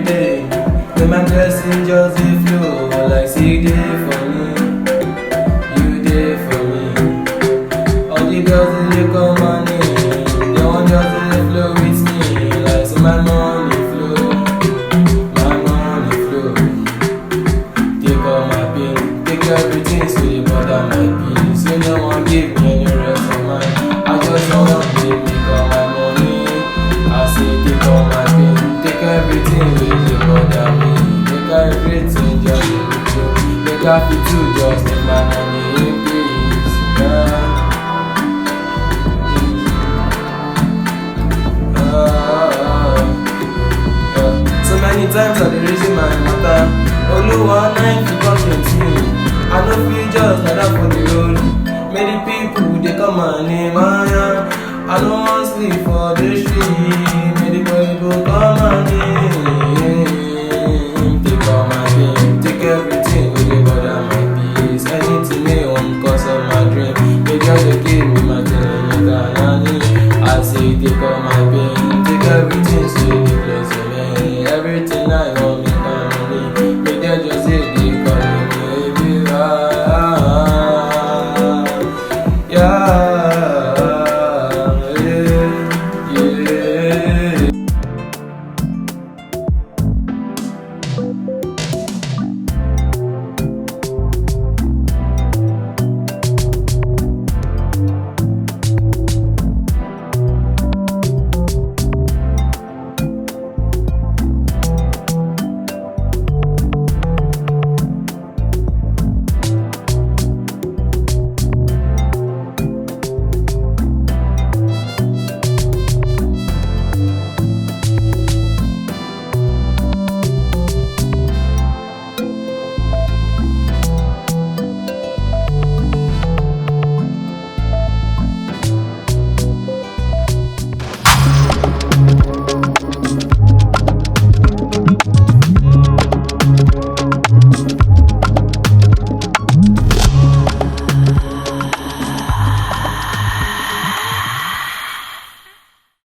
day. Then my blessing just dey flow like say dey for me. You dey for me. All the girls they call my name. They want just dey flow with me like say my money flow. My money flow. Take all my pain, take everything so they bother my peace. So no one give me any rest of mind. I just wanna make all my money. I say take all my pain, take everything wey dey bother me. Take everything just dey flow. Make I fit to just make my money in peace. Yeah. So many times I dey reason my matter. Oluwa night to come with me. I no fit just like that for the road. Many people they call my name. I no wan sleep for the street. Many people call my name. Take all my pain, take everything wey dey bother my peace. Anything they want cause of my dream. They just dey give me my dream. I say take all my pain, take everything so you dey close to me. Everything I want.